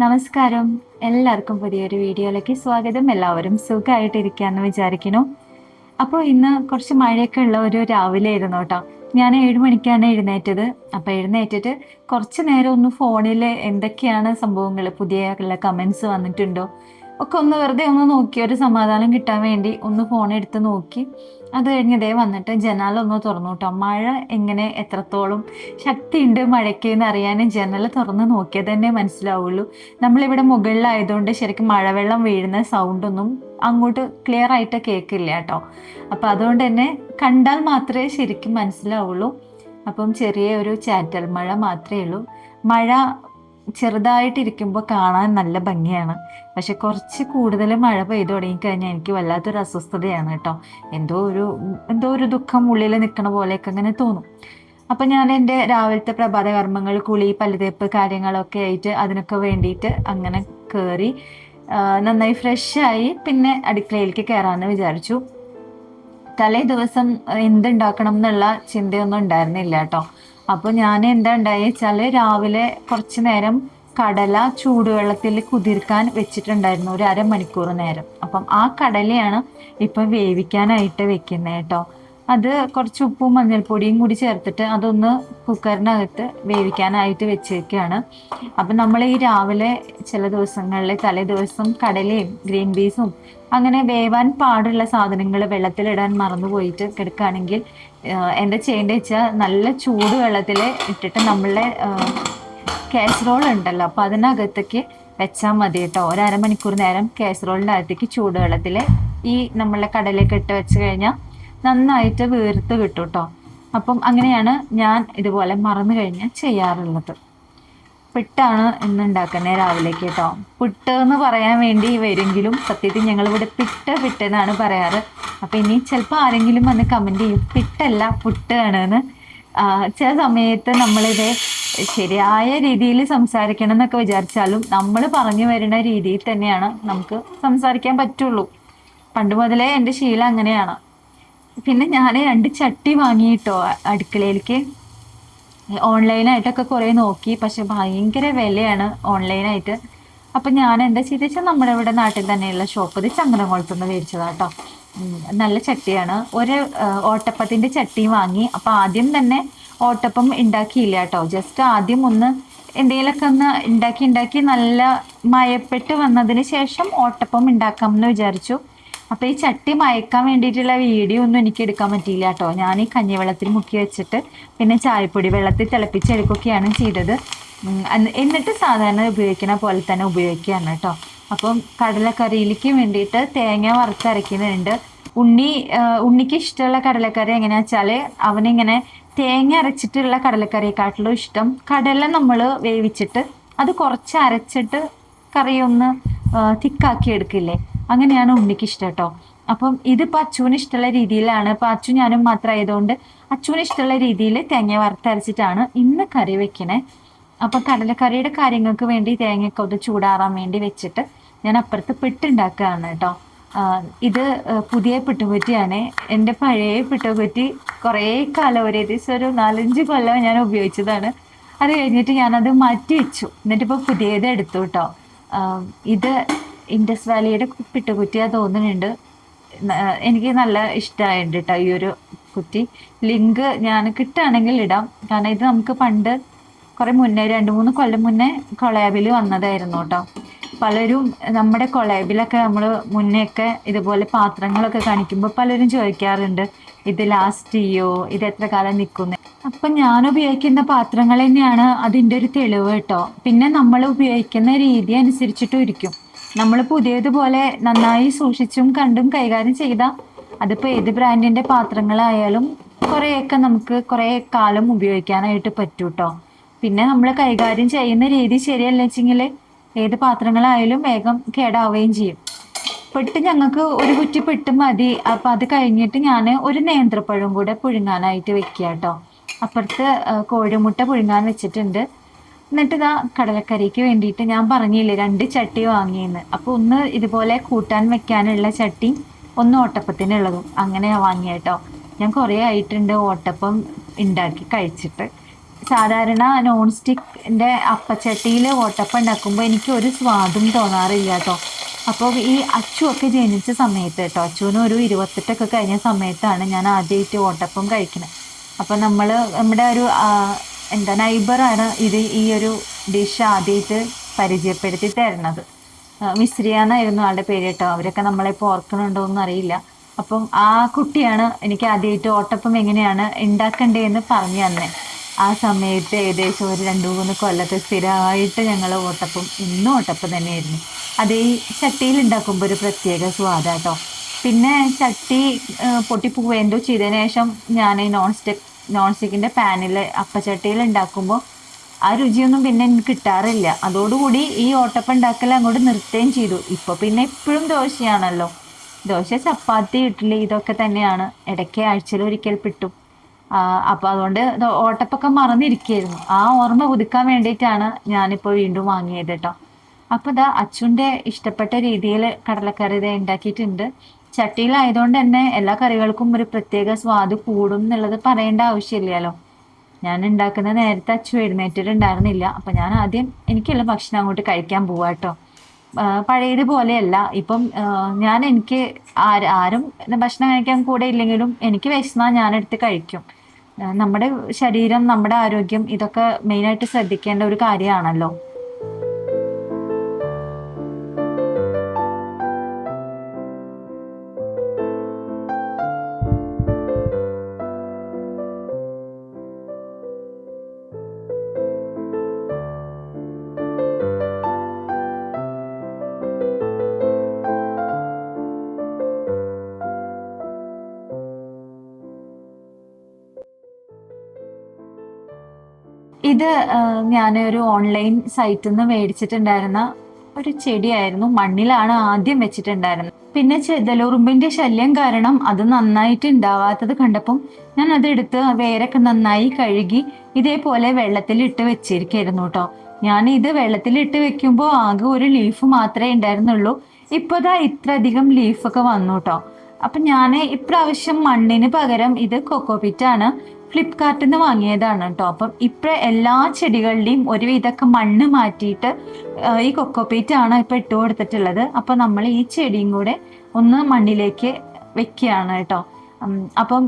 നമസ്കാരം. എല്ലാവർക്കും പുതിയൊരു വീഡിയോയിലേക്ക് സ്വാഗതം. എല്ലാവരും സുഖമായിട്ടിരിക്കാന്ന് വിചാരിക്കുന്നു. അപ്പോൾ ഇന്ന് കുറച്ച് മഴയൊക്കെ ഉള്ള ഒരു രാവിലെ ആയിരുന്നു കേട്ടോ. ഞാൻ 7 മണിക്കാണ് എഴുന്നേറ്റത്. അപ്പോൾ എഴുന്നേറ്റിട്ട് കുറച്ച് നേരം ഒന്ന് ഫോണിൽ എന്തൊക്കെയാണ് സംഭവങ്ങൾ, പുതിയ കമൻസ് വന്നിട്ടുണ്ടോ ഒക്കെ ഒന്ന് വെറുതെ ഒന്ന് നോക്കി, ഒരു സമാധാനം കിട്ടാൻ വേണ്ടി ഒന്ന് ഫോൺ എടുത്ത് നോക്കി. അത് കഴിഞ്ഞ് ഇതേ വന്നിട്ട് ജനാല ഒന്ന് തുറന്നു കേട്ടോ. മഴ എങ്ങനെ എത്രത്തോളം ശക്തിയുണ്ട് മഴയ്ക്ക് എന്ന് അറിയാൻ ജനൽ തുറന്ന് നോക്കിയാൽ തന്നെ മനസ്സിലാവുള്ളൂ. നമ്മളിവിടെ മുകളിലായതുകൊണ്ട് ശരിക്കും മഴവെള്ളം വീഴുന്ന സൗണ്ടൊന്നും അങ്ങോട്ട് ക്ലിയർ ആയിട്ട് കേൾക്കില്ല കേട്ടോ. അപ്പം അതുകൊണ്ട് തന്നെ കണ്ടാൽ മാത്രമേ ശരിക്കും മനസ്സിലാവുള്ളൂ. അപ്പം ചെറിയ ഒരു ചാറ്റൽ മഴ മാത്രമേ ഉള്ളൂ. മഴ ചെറുതായിട്ടിരിക്കുമ്പോൾ കാണാൻ നല്ല ഭംഗിയാണ്. പക്ഷെ കുറച്ച് കൂടുതൽ മഴ പെയ്തു തുടങ്ങിക്കഴിഞ്ഞാൽ എനിക്ക് വല്ലാത്തൊരു അസ്വസ്ഥതയാണ് കേട്ടോ. എന്തോ ഒരു ദുഃഖം ഉള്ളിൽ നിൽക്കണ പോലെയൊക്കെ അങ്ങനെ തോന്നും. അപ്പം ഞാൻ എൻ്റെ രാവിലത്തെ പ്രഭാത കർമ്മങ്ങൾ, കുളി, പല്ലുതേപ്പ് കാര്യങ്ങളൊക്കെ ആയിട്ട് അതിനൊക്കെ വേണ്ടിയിട്ട് അങ്ങനെ കയറി നന്നായി ഫ്രഷായി പിന്നെ അടുക്കളയിലേക്ക് കയറാമെന്ന് വിചാരിച്ചു. തലേ ദിവസം എന്തുണ്ടാക്കണം എന്നുള്ള ചിന്തയൊന്നും ഉണ്ടായിരുന്നില്ല കേട്ടോ. അപ്പോൾ ഞാൻ എന്താ ഉണ്ടായി വെച്ചാൽ രാവിലെ കുറച്ച് നേരം കടല ചൂടുവെള്ളത്തിൽ കുതിർക്കാൻ വെച്ചിട്ടുണ്ടായിരുന്നു, ഒരു അരമണിക്കൂർ നേരം. അപ്പം ആ കടലയാണ് ഇപ്പം വേവിക്കാനായിട്ട് വെക്കുന്നത് കേട്ടോ. അത് കുറച്ച് ഉപ്പും മഞ്ഞൾപ്പൊടിയും കൂടി ചേർത്തിട്ട് അതൊന്ന് കുക്കറിനകത്ത് വേവിക്കാനായിട്ട് വെച്ചേക്കാണ്. അപ്പം നമ്മൾ ഈ രാവിലെ ചില ദിവസങ്ങളിൽ തലേ ദിവസം കടലയും ഗ്രീൻ പീസും അങ്ങനെ വേവാൻ പാടുള്ള സാധനങ്ങൾ വെള്ളത്തിലിടാൻ മറന്നു പോയിട്ട് കിടക്കുകയാണെങ്കിൽ എന്താ ചെയ്യേണ്ടത് വെച്ചാൽ നല്ല ചൂട് വെള്ളത്തിൽ ഇട്ടിട്ട് നമ്മളെ കാസറോൾ ഉണ്ടല്ലോ, അപ്പോൾ അതിനകത്തേക്ക് വെച്ചാൽ മതി കേട്ടോ. ഒരു അരമണിക്കൂർ നേരം കാസറോളിൻ്റെ അകത്തേക്ക് ചൂടുവെള്ളത്തിൽ ഈ നമ്മളെ കടലയൊക്കെ ഇട്ട് വെച്ച് കഴിഞ്ഞാൽ നന്നായിട്ട് വീർത്ത് കിട്ടും കേട്ടോ. അപ്പം അങ്ങനെയാണ് ഞാൻ ഇതുപോലെ മറന്നു കഴിഞ്ഞാൽ ചെയ്യാറുള്ളത്. പുട്ടാണ് ഇന്ന് ഉണ്ടാക്കുന്നത് രാവിലേക്ക് കേട്ടോ. പുട്ട് എന്ന് പറയാൻ വേണ്ടി വരുമെങ്കിലും സത്യത്തിൽ ഞങ്ങളിവിടെ പിട്ട് എന്നാണ് പറയാറ്. അപ്പം ഇനി ചിലപ്പോൾ ആരെങ്കിലും വന്ന് കമൻറ്റ് ചെയ്യും പിട്ടല്ല പുട്ടാണ് എന്ന്. ചില സമയത്ത് നമ്മളിത് ശരിയായ രീതിയിൽ സംസാരിക്കണം എന്നൊക്കെ വിചാരിച്ചാലും നമ്മൾ പറഞ്ഞു വരുന്ന രീതിയിൽ തന്നെയാണ് നമുക്ക് സംസാരിക്കാൻ പറ്റുള്ളൂ. പണ്ട് മുതലേ എൻ്റെ ശീലം അങ്ങനെയാണ്. പിന്നെ ഞാൻ 2 ചട്ടി വാങ്ങിയിട്ടോ അടുക്കളയിലേക്ക്. ഓൺലൈനായിട്ടൊക്കെ കുറേ നോക്കി, പക്ഷെ ഭയങ്കര വിലയാണ് ഓൺലൈനായിട്ട്. അപ്പം ഞാൻ എന്താ ചെയ്തെന്ന് വെച്ചാൽ നമ്മുടെ ഇവിടെ നാട്ടിൽ തന്നെയുള്ള ഷോപ്പ്, ഇത് ചങ്ങരംകുളത്തുനിന്ന് മേടിച്ചതാട്ടോ. നല്ല ചട്ടിയാണ്. ഒരു ഓട്ടപ്പത്തിൻ്റെ ചട്ടിയും വാങ്ങി. അപ്പം ആദ്യം തന്നെ ഓട്ടപ്പം ഉണ്ടാക്കിയില്ല കേട്ടോ. ജസ്റ്റ് ആദ്യം ഒന്ന് എന്തെങ്കിലുമൊക്കെ ഒന്ന് ഉണ്ടാക്കി നല്ല മയപ്പെട്ട് വന്നതിന് ശേഷം ഓട്ടപ്പം ഉണ്ടാക്കാം എന്ന് വിചാരിച്ചു. അപ്പോൾ ഈ ചട്ടി മയക്കാൻ വേണ്ടിയിട്ടുള്ള വീഡിയോ ഒന്നും എനിക്ക് എടുക്കാൻ പറ്റിയില്ല കേട്ടോ. ഞാൻ ഈ കഞ്ഞിവെള്ളത്തിൽ മുക്കി വെച്ചിട്ട് പിന്നെ ചായപ്പൊടി വെള്ളത്തിൽ തിളപ്പിച്ചെടുക്കുകയാണ് ചെയ്തത്. എന്നിട്ട് സാധാരണ ഉപയോഗിക്കുന്ന പോലെ തന്നെ ഉപയോഗിക്കുകയാണ് കേട്ടോ. അപ്പം കടലക്കറിയിലേക്ക് വേണ്ടിയിട്ട് തേങ്ങ വറുത്തരയ്ക്കുന്നുണ്ട്. ഉണ്ണിക്ക് ഇഷ്ടമുള്ള കടലക്കറി എങ്ങനെയാണെന്ന് വെച്ചാൽ അവനിങ്ങനെ തേങ്ങ അരച്ചിട്ടുള്ള കടലക്കറിയെക്കാട്ടിലും ഇഷ്ടം കടല നമ്മൾ വേവിച്ചിട്ട് അത് കുറച്ച് അരച്ചിട്ട് കറി ഒന്ന് തിക്കാക്കി എടുക്കില്ലേ, അങ്ങനെയാണ് ഉണ്ണിക്ക് ഇഷ്ടം കേട്ടോ. അപ്പം ഇതിപ്പോൾ അച്ചുവിന് ഇഷ്ടമുള്ള രീതിയിലാണ്. ഇപ്പം അച്ചു ഞാനും മാത്രമായതുകൊണ്ട് അച്ചുവിന് ഇഷ്ടമുള്ള രീതിയിൽ തേങ്ങ വറുത്തരച്ചിട്ടാണ് ഇന്ന് കറി വെക്കണേ. അപ്പം കടലക്കറിയുടെ കാര്യങ്ങൾക്ക് വേണ്ടി തേങ്ങയൊക്കെ ഒന്ന് ചൂടാറാൻ വേണ്ടി വെച്ചിട്ട് ഞാൻ അപ്പുറത്ത് പിട്ടുണ്ടാക്കുകയാണ് കേട്ടോ. ഇത് പുതിയ പിട്ടുകുറ്റിയാണ്. എൻ്റെ പഴയ പിട്ടുകുറ്റി കുറേ കാലം, ഒരു ഏകദേശം ഒരു 4-5 കൊല്ലം ഞാൻ ഉപയോഗിച്ചതാണ്. അത് കഴിഞ്ഞിട്ട് ഞാനത് മാറ്റി വെച്ചു. എന്നിട്ടിപ്പോൾ പുതിയത് എടുത്തു കേട്ടോ. ഇത് ഇൻഡസ് വാലിയുടെ പിട്ടുകുറ്റിയാണ് തോന്നുന്നുണ്ട്. എനിക്ക് നല്ല ഇഷ്ടമായിട്ടുണ്ട് കേട്ടോ ഈ ഒരു കുറ്റി. ലിങ്ക് ഞാൻ കിട്ടുകയാണെങ്കിൽ ഇടാം. കാരണം ഇത് നമുക്ക് പണ്ട് കുറേ മുന്നേ 2-3 കൊല്ലം മുന്നേ കൊളാബിൽ വന്നതായിരുന്നു കേട്ടോ. പലരും നമ്മുടെ കൊളാബിലൊക്കെ നമ്മൾ മുന്നേയൊക്കെ ഇതുപോലെ പാത്രങ്ങളൊക്കെ കാണിക്കുമ്പോൾ പലരും ചോദിക്കാറുണ്ട് ഇത് ലാസ്റ്റ് ചെയ്യോ, ഇത് എത്ര കാലം നിൽക്കുന്നു. അപ്പം ഞാൻ ഉപയോഗിക്കുന്ന പാത്രങ്ങൾ തന്നെയാണ് അതിൻ്റെ ഒരു തെളിവ് കേട്ടോ. പിന്നെ നമ്മൾ ഉപയോഗിക്കുന്ന രീതി അനുസരിച്ചിട്ടും ഇരിക്കും. നമ്മൾ പുതിയതുപോലെ നന്നായി സൂക്ഷിച്ചും കണ്ടും കൈകാര്യം ചെയ്താൽ അതിപ്പോൾ ഏത് ബ്രാൻഡിൻ്റെ പാത്രങ്ങളായാലും കുറേയൊക്കെ നമുക്ക് കുറേ കാലം ഉപയോഗിക്കാനായിട്ട് പറ്റും കേട്ടോ. പിന്നെ നമ്മൾ കൈകാര്യം ചെയ്യുന്ന രീതി ശരിയല്ല വെച്ചെങ്കിൽ ഏത് പാത്രങ്ങളായാലും വേഗം കേടാവുകയും ചെയ്യും. പെട്ട് ഞങ്ങൾക്ക് ഒരു കുറ്റി പെട്ട് മതി. അപ്പം അത് കഴിഞ്ഞിട്ട് ഞാൻ ഒരു നേന്ത്രപ്പഴം കൂടെ പുഴുങ്ങാനായിട്ട് വെക്കുക കേട്ടോ. അപ്പുറത്ത് കോഴിമുട്ട പുഴുങ്ങാൻ വെച്ചിട്ടുണ്ട്. എന്നിട്ട് ഇതാ കടലക്കറിക്ക് വേണ്ടിയിട്ട് ഞാൻ പറഞ്ഞില്ലേ 2 ചട്ടി വാങ്ങിയെന്ന്. അപ്പോൾ ഒന്ന് ഇതുപോലെ കൂട്ടാൻ വെക്കാനുള്ള ചട്ടി, ഒന്ന് ഓട്ടപ്പത്തിനുള്ളതും അങ്ങനെ വാങ്ങിയ കേട്ടോ. ഞാൻ കുറേ ആയിട്ടുണ്ട് ഓട്ടപ്പം ഉണ്ടാക്കി കഴിച്ചിട്ട്. സാധാരണ നോൺ സ്റ്റിക്കിൻ്റെ അപ്പച്ചട്ടിയിൽ ഓട്ടപ്പം ഉണ്ടാക്കുമ്പോൾ എനിക്ക് ഒരു സ്വാദും തോന്നാറില്ല കേട്ടോ. അപ്പോൾ ഈ അച്ചുവൊക്കെ ജനിച്ച സമയത്ത് കേട്ടോ, അച്ചുവിന് ഒരു 28ഒക്കെ കഴിഞ്ഞ സമയത്താണ് ഞാൻ ആദ്യമായിട്ട് ഓട്ടപ്പം കഴിക്കുന്നത്. അപ്പം നമ്മുടെ ഒരു എന്താ നൈബറാണ് ഈ ഒരു ഡിഷ് ആദ്യമായിട്ട് പരിചയപ്പെടുത്തി തരുന്നത്. മിസ്രിയ എന്നായിരുന്നു ആളുടെ പേര് കേട്ടോ. അവരൊക്കെ നമ്മളിപ്പോൾ ഓർക്കണുണ്ടോ എന്ന് അറിയില്ല. അപ്പം ആ കുട്ടിയാണ് എനിക്ക് ആദ്യമായിട്ട് ഓട്ടപ്പം എങ്ങനെയാണ് ഉണ്ടാക്കണ്ടേന്ന് പറഞ്ഞു തന്നെ. ആ സമയത്ത് ഏകദേശം ഒരു 2-3 കൊല്ലത്തെ സ്ഥിരമായിട്ട് ഞങ്ങൾ ഓട്ടപ്പം ഇന്നും ഓട്ടപ്പം തന്നെയായിരുന്നു. അത് ഈ ചട്ടിയിൽ ഉണ്ടാക്കുമ്പോൾ ഒരു പ്രത്യേക സ്വാദാട്ടോ. പിന്നെ ചട്ടി പൊട്ടിപ്പോവുക എന്തോ ചെയ്തതിന് ശേഷം ഞാൻ ഈ നോൺ സ്റ്റിക്കിൻ്റെ പാനിൽ അപ്പച്ചട്ടിയിൽ ഉണ്ടാക്കുമ്പോൾ ആ രുചിയൊന്നും പിന്നെ എനിക്ക് കിട്ടാറില്ല. അതോടുകൂടി ഈ ഓട്ടപ്പം ഉണ്ടാക്കൽ അങ്ങോട്ട് നിർത്തുകയും ചെയ്തു. ഇപ്പൊ പിന്നെ എപ്പോഴും ദോശയാണല്ലോ. ദോശ, ചപ്പാത്തി, ഇഡ്ഡലി ഇതൊക്കെ തന്നെയാണ്. ഇടയ്ക്ക് ആഴ്ചയിൽ ഒരിക്കൽ കിട്ടും. അപ്പൊ അതുകൊണ്ട് ഓട്ടപ്പൊക്കെ മറന്നിരിക്കുകയായിരുന്നു. ആ ഓർമ്മ പുതുക്കാൻ വേണ്ടിയിട്ടാണ് ഞാനിപ്പോൾ വീണ്ടും വാങ്ങിയത് കേട്ടോ. അപ്പൊ ഇതാ അച്ചുവിന്റെ ഇഷ്ടപ്പെട്ട രീതിയിൽ കടലക്കറി ഇത് ഉണ്ടാക്കിയിട്ടുണ്ട്. ചട്ടിയിലായതുകൊണ്ട് തന്നെ എല്ലാ കറികൾക്കും ഒരു പ്രത്യേക സ്വാദ് കൂടും എന്നുള്ളത് പറയേണ്ട ആവശ്യമില്ലല്ലോ. ഞാൻ ഉണ്ടാക്കുന്ന നേരത്തെ അച്ചു എഴുന്നേറ്റിട്ടുണ്ടായിരുന്നില്ല. അപ്പൊ ഞാൻ ആദ്യം എനിക്കുള്ള ഭക്ഷണം അങ്ങോട്ട് കഴിക്കാൻ പോവാട്ടോ. പഴയതുപോലെയല്ല ഇപ്പം. എനിക്ക് ആരും ഭക്ഷണം കഴിക്കാൻ കൂടെ ഇല്ലെങ്കിലും എനിക്ക് വിശന്നാൽ ഞാനെടുത്ത് കഴിക്കും. നമ്മുടെ ശരീരം, നമ്മുടെ ആരോഗ്യം ഇതൊക്കെ മെയിനായിട്ട് ശ്രദ്ധിക്കേണ്ട ഒരു കാര്യമാണല്ലോ. ഇത് ഞാനൊരു ഓൺലൈൻ സൈറ്റിൽ നിന്ന് മേടിച്ചിട്ടുണ്ടായിരുന്ന ഒരു ചെടിയായിരുന്നു. മണ്ണിലാണ് ആദ്യം വെച്ചിട്ടുണ്ടായിരുന്നത്. പിന്നെ ചെതലുറുമ്പിന്റെ ശല്യം കാരണം അത് നന്നായിട്ട് ഉണ്ടാവാത്തത് കണ്ടപ്പം ഞാൻ അതെടുത്ത് വേരൊക്കെ നന്നായി കഴുകി ഇതേപോലെ വെള്ളത്തിൽ ഇട്ട് വെച്ചിരിക്കായിരുന്നു കേട്ടോ. ഞാൻ ഇത് വെള്ളത്തിൽ വെക്കുമ്പോൾ ആകെ ഒരു ലീഫ് മാത്രമേ ഉണ്ടായിരുന്നുള്ളൂ. ഇപ്പതാ ഇത്രയധികം ലീഫൊക്കെ വന്നു കേട്ടോ. അപ്പൊ ഞാൻ ഇപ്രാവശ്യം മണ്ണിന് പകരം ഇത് കൊക്കോപിറ്റാണ്, ഫ്ലിപ്കാർട്ടിൽ നിന്ന് വാങ്ങിയതാണ് കേട്ടോ. അപ്പം ഇപ്പൊ എല്ലാ ചെടികളുടെയും ഒരുവിധമൊക്കെ മണ്ണ് മാറ്റിയിട്ട് ഈ കൊക്കോപീറ്റ് ആണ് ഇപ്പൊ ഇട്ട് കൊടുത്തിട്ടുള്ളത്. അപ്പൊ നമ്മൾ ഈ ചെടിയും കൂടെ ഒന്ന് മണ്ണിലേക്ക് വെക്കുകയാണ് കേട്ടോ. അപ്പം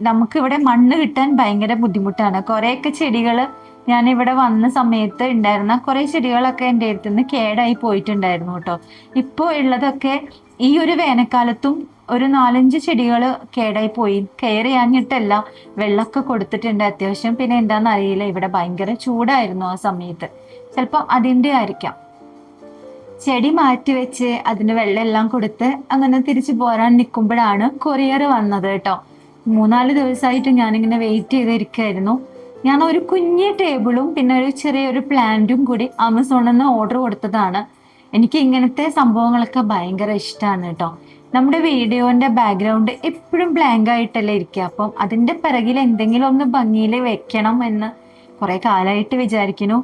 നമുക്കിവിടെ മണ്ണ് കിട്ടാൻ ഭയങ്കര ബുദ്ധിമുട്ടാണ്. കുറേയൊക്കെ ചെടികൾ ഞാനിവിടെ വന്ന സമയത്ത് ഉണ്ടായിരുന്ന കുറേ ചെടികളൊക്കെ എൻ്റെ അടുത്ത് നിന്ന് കേടായി പോയിട്ടുണ്ടായിരുന്നു കേട്ടോ. ഇപ്പോൾ ഉള്ളതൊക്കെ ഈ ഒരു വേനൽക്കാലത്തും ഒരു 4-5 ചെടികൾ കേടായി പോയി. കെയർ ചെയ്യാഞ്ഞിട്ടല്ല, വെള്ളമൊക്കെ കൊടുത്തിട്ടുണ്ട് അത്യാവശ്യം. പിന്നെ എന്താണെന്ന് അറിയില്ല, ഇവിടെ ഭയങ്കര ചൂടായിരുന്നു ആ സമയത്ത്. ചിലപ്പോൾ അതിൻ്റെ ആയിരിക്കാം. ചെടി മാറ്റി വെച്ച് അതിന് വെള്ളം എല്ലാം കൊടുത്ത് അങ്ങനെ തിരിച്ചു പോരാൻ നിൽക്കുമ്പോഴാണ് കൊറിയർ വന്നത് കേട്ടോ. 3-4 ദിവസമായിട്ട് ഞാനിങ്ങനെ വെയിറ്റ് ചെയ്തിരിക്കുകയായിരുന്നു. ഞാൻ ഒരു കുഞ്ഞ് ടേബിളും പിന്നെ ഒരു ചെറിയൊരു പ്ലാന്റും കൂടി ആമസോണിൽ നിന്ന് ഓർഡർ കൊടുത്തതാണ്. എനിക്ക് ഇങ്ങനത്തെ സംഭവങ്ങളൊക്കെ ഭയങ്കര ഇഷ്ടമാണ് കേട്ടോ. നമ്മുടെ വീഡിയോന്റെ ബാക്ക്ഗ്രൗണ്ട് എപ്പോഴും ബ്ലാങ്ക് ആയിട്ടല്ലേ ഇരിക്കുക. അപ്പം അതിന്റെ പിറകിൽ എന്തെങ്കിലും ഒന്ന് ഭംഗിയിൽ വെക്കണം എന്ന് കുറെ കാലമായിട്ട് വിചാരിക്കുന്നു.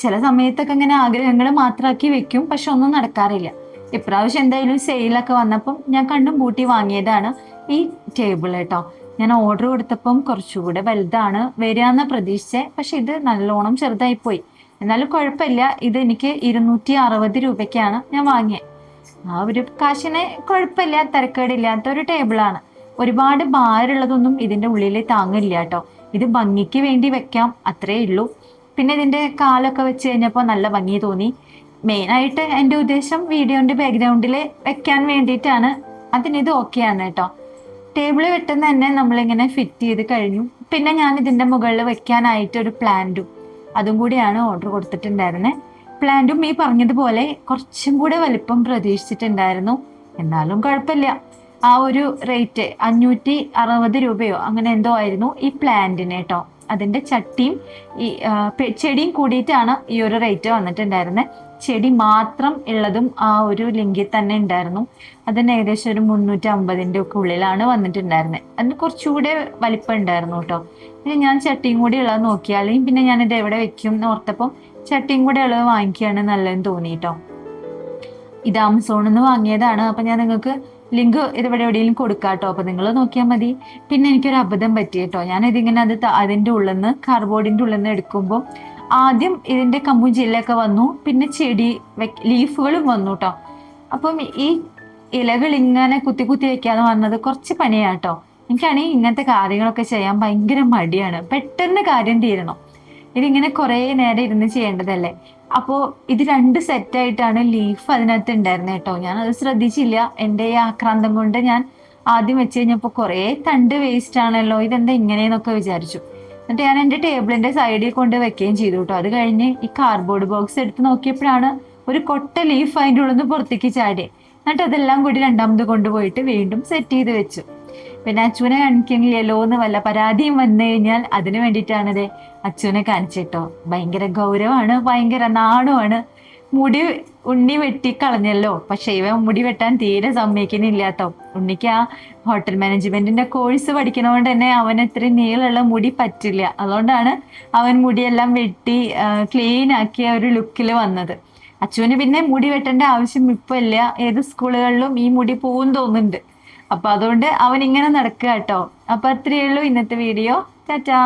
ചില സമയത്തൊക്കെ ഇങ്ങനെ ആഗ്രഹങ്ങൾ മാത്രമാക്കി വെക്കും, പക്ഷെ ഒന്നും നടക്കാറില്ല. ഇപ്രാവശ്യം എന്തായാലും സെയിലൊക്കെ വന്നപ്പം ഞാൻ കണ്ടും പൂട്ടി വാങ്ങിയതാണ് ഈ ടേബിൾ കേട്ടോ. ഞാൻ ഓർഡർ കൊടുത്തപ്പം കുറച്ചുകൂടെ വലുതാണ് വരികയെന്ന് പ്രതീക്ഷിച്ചേ, പക്ഷെ ഇത് നല്ലോണം ചെറുതായി പോയി. എന്നാലും കുഴപ്പമില്ല. ഇത് എനിക്ക് 260 രൂപയ്ക്കാണ് ഞാൻ വാങ്ങിയത്. ആ ഒരു കാശിന് കുഴപ്പമില്ല, തരക്കേടില്ലാത്ത ഒരു ടേബിളാണ്. ഒരുപാട് ഭാരമുള്ളതൊന്നും ഇതിന്റെ ഉള്ളിൽ താങ്ങില്ല കേട്ടോ. ഇത് ഭംഗിക്ക് വേണ്ടി വെക്കാം, അത്രേ ഉള്ളൂ. പിന്നെ ഇതിന്റെ കാലൊക്കെ വെച്ച് കഴിഞ്ഞപ്പോൾ നല്ല ഭംഗി തോന്നി. മെയിനായിട്ട് എൻ്റെ ഉദ്ദേശം വീഡിയോന്റെ ബാക്ക്ഗ്രൗണ്ടിൽ വെക്കാൻ വേണ്ടിയിട്ടാണ്. അതിനിത് ഓക്കെയാണ് കേട്ടോ. ടേബിള് വെട്ടുന്ന തന്നെ നമ്മളിങ്ങനെ ഫിറ്റ് ചെയ്ത് കഴിഞ്ഞു. പിന്നെ ഞാൻ ഇതിന്റെ മുകളിൽ വെക്കാനായിട്ട് ഒരു പ്ലാന്റും അതും കൂടിയാണ് ഓർഡർ കൊടുത്തിട്ടുണ്ടായിരുന്നത്. പ്ലാന്റും ഈ പറഞ്ഞതുപോലെ കുറച്ചും കൂടെ വലിപ്പം പ്രതീക്ഷിച്ചിട്ടുണ്ടായിരുന്നു. എന്നാലും കുഴപ്പമില്ല. ആ ഒരു റേറ്റ് 560 രൂപയോ അങ്ങനെ എന്തോ ആയിരുന്നു ഈ പ്ലാന്റിന് കേട്ടോ. അതിന്റെ ചട്ടിയും ഈ ചെടിയും കൂടിയിട്ടാണ് ഈ ഒരു റേറ്റ് വന്നിട്ടുണ്ടായിരുന്നത്. ചെടി മാത്രം ഉള്ളതും ആ ഒരു ലിങ്കിൽ തന്നെ ഉണ്ടായിരുന്നു. അതിന് ഏകദേശം ഒരു 350 ഒക്കെ ഉള്ളിലാണ് വന്നിട്ടുണ്ടായിരുന്നത്. അതിന് കുറച്ചുകൂടെ വലിപ്പം ഉണ്ടായിരുന്നു കേട്ടോ. പിന്നെ ഞാൻ ചട്ടിയും കൂടി ഉള്ളത് നോക്കിയാലും പിന്നെ ഞാനിത് എവിടെ വെക്കും എന്ന് ഓർത്തപ്പോൾ ചട്ടിയും കൂടെ ഉള്ളത് വാങ്ങിക്കുകയാണ് നല്ലതെന്ന് തോന്നിട്ടോ. ഇത് ആമസോണിൽ നിന്ന് വാങ്ങിയതാണ്. അപ്പം ഞാൻ നിങ്ങൾക്ക് ലിങ്ക് ഇതിവിടെ എവിടെയെങ്കിലും കൊടുക്കാം കേട്ടോ. അപ്പൊ നിങ്ങൾ നോക്കിയാൽ മതി. പിന്നെ എനിക്കൊരു അബദ്ധം പറ്റി കേട്ടോ. ഞാനിതിങ്ങനെ അതിന്റെ ഉള്ളിൽ നിന്ന് കാർഡ്ബോർഡിന്റെ ഉള്ളിൽ നിന്ന് എടുക്കുമ്പോൾ ആദ്യം ഇതിന്റെ കമ്പും ചില്ലൊക്കെ വന്നു, പിന്നെ ചെടി ലീഫുകളും വന്നു കേട്ടോ. അപ്പം ഈ ഇലകൾ ഇങ്ങനെ കുത്തി കുത്തി വെക്കാന്ന് പറഞ്ഞത് കുറച്ച് പണിയാട്ടോ. എനിക്കാണെങ്കിൽ ഇങ്ങനത്തെ കാര്യങ്ങളൊക്കെ ചെയ്യാൻ ഭയങ്കര മടിയാണ്. പെട്ടെന്ന് കാര്യം തീരണം. ഇതിങ്ങനെ കുറേ നേരം ഇരുന്ന് ചെയ്യേണ്ടതല്ലേ. അപ്പോൾ ഇത് രണ്ട് സെറ്റായിട്ടാണ് ലീഫ് അതിനകത്ത് ഉണ്ടായിരുന്നത് കേട്ടോ. ഞാൻ അത് ശ്രദ്ധിച്ചില്ല. എൻ്റെ ഈ ആക്രാന്തം കൊണ്ട് ഞാൻ ആദ്യം വെച്ച് കഴിഞ്ഞപ്പോൾ കുറേ തണ്ട് വേസ്റ്റ് ആണല്ലോ, ഇതെന്താ ഇങ്ങനെയെന്നൊക്കെ വിചാരിച്ചു. എന്നിട്ട് ഞാൻ എൻ്റെ ടേബിളിന്റെ സൈഡിൽ കൊണ്ട് വെക്കുകയും ചെയ്തു കേട്ടോ. അത് കഴിഞ്ഞ് ഈ കാർഡ്ബോർഡ് ബോക്സ് എടുത്ത് നോക്കിയപ്പോഴാണ് ഒരു കൊട്ട ലീഫ് അതിൻ്റെ ഉള്ളിൽ നിന്ന് പുറത്തേക്ക് ചാടി. എന്നിട്ട് അതെല്ലാം കൂടി രണ്ടാമത് കൊണ്ടുപോയിട്ട് വീണ്ടും സെറ്റ് ചെയ്ത് വെച്ചു. പിന്നെ അച്ചുവിനെ കാണിക്കുന്നില്ലല്ലോ എന്ന് വല്ല പരാതിയും വന്നു കഴിഞ്ഞാൽ അതിന് വേണ്ടിയിട്ടാണിത് അച്ചുവിനെ കാണിച്ചിട്ടോ. ഭയങ്കര ഗൗരവമാണ്, ഭയങ്കര നാണുമാണ്. മുടി ഉണ്ണി വെട്ടിക്കളഞ്ഞല്ലോ, പക്ഷെ ഇവൻ മുടി വെട്ടാൻ തീരെ സമ്മതിക്കുന്നില്ലാട്ടോ. ഉണ്ണിക്ക് ആ ഹോട്ടൽ മാനേജ്മെന്റിന്റെ കോഴ്സ് പഠിക്കുന്നതുകൊണ്ട് തന്നെ അവന് ഇത്രയും നീളമുള്ള മുടി പറ്റില്ല. അതുകൊണ്ടാണ് അവൻ മുടിയെല്ലാം വെട്ടി ക്ലീൻ ആക്കിയ ഒരു ലുക്കിൽ വന്നത്. അച്ചുവിന് പിന്നെ മുടി വെട്ടേണ്ട ആവശ്യം ഇപ്പൊ ഇല്ല. ഏത് സ്കൂളുകളിലും ഈ മുടി പോവും തോന്നുന്നുണ്ട്. അപ്പൊ അതുകൊണ്ട് അവൻ ഇങ്ങനെ നടക്കുക കേട്ടോ. അപ്പൊ അത്രയേ ഉള്ളൂ ഇന്നത്തെ വീഡിയോ. ടാറ്റാ.